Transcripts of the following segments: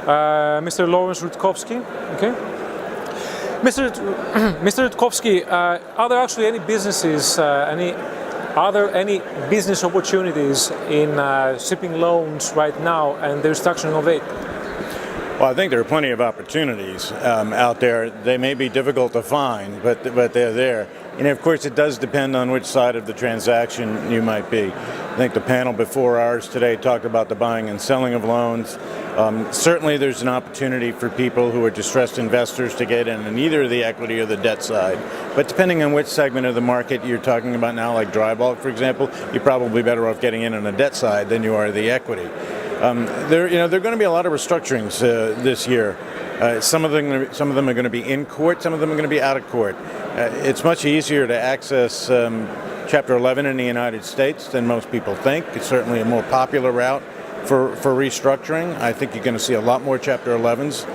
Mr. Lawrence Rutkowski. Okay. Mr. Rutkowski, are there actually any businesses, are there any business opportunities in shipping loans right now and the restructuring of it? Well, I think there are plenty of opportunities out there. They may be difficult to find, but they're there. And of course, it does depend on which side of the transaction you might be. I think the panel before ours today talked about the buying and selling of loans. Certainly there's an opportunity for people who are distressed investors to get in either the equity or the debt side. But depending on which segment of the market you're talking about now, like dry bulk, for example, you're probably better off getting in on the debt side than you are the equity. There are going to be a lot of restructurings this year. Some of them are going to be in court, some of them are going to be out of court. It's much easier to access Chapter 11 in the United States than most people think. It's certainly a more popular route for restructuring. I think you're going to see a lot more Chapter 11s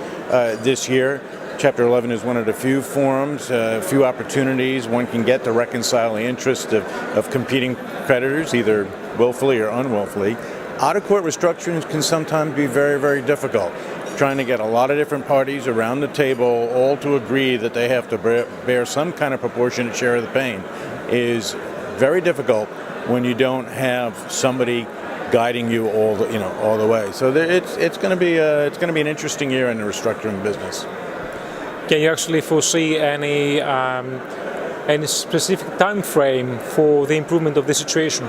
this year. Chapter 11 is one of the few forums, few opportunities one can get to reconcile the interests of competing creditors, either willfully or unwillfully. Out-of-court restructurings can sometimes be very, very difficult. Trying to get a lot of different parties around the table all to agree that they have to bear some kind of proportionate share of the pain is very difficult when you don't have somebody guiding you all the way. So it's going to be an interesting year in the restructuring business. Can you actually foresee any specific time frame for the improvement of the situation?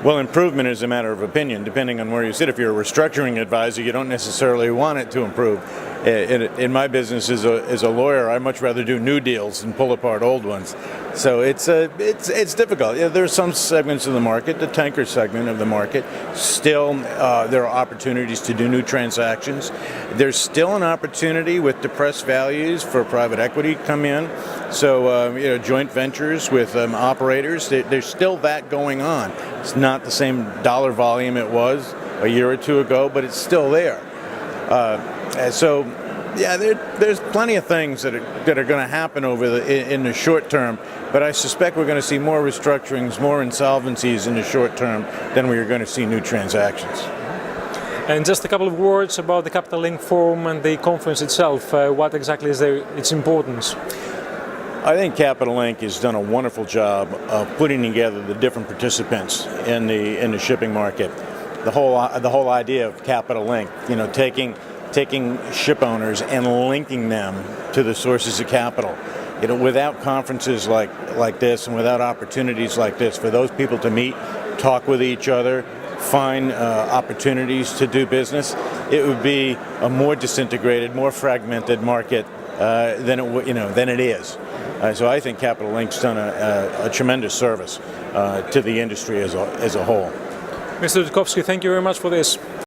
Well, improvement is a matter of opinion, depending on where you sit. If you're a restructuring advisor, you don't necessarily want it to improve. In my business as a lawyer, I much rather do new deals than pull apart old ones. So it's difficult. Yeah, there are some segments of the market, the tanker segment of the market, still there are opportunities to do new transactions. There's still an opportunity with depressed values for private equity to come in. So joint ventures with operators, there's still that going on. It's not the same dollar volume it was a year or two ago, but it's still there. So, yeah, there's plenty of things that are going to happen in the short term, but I suspect we're going to see more restructurings, more insolvencies in the short term than we are going to see new transactions. And just a couple of words about the Capital Link Forum and the conference itself. What exactly is its importance? I think Capital Link has done a wonderful job of putting together the different participants in the shipping market. The whole idea of Capital Link, taking ship owners and linking them to the sources of capital. Without conferences like this and without opportunities like this for those people to meet, talk with each other, find opportunities to do business, it would be a more disintegrated, more fragmented market than it is. So I think Capital Link's done a tremendous service to the industry as a whole. Mr. Rutkowski, thank you very much for this.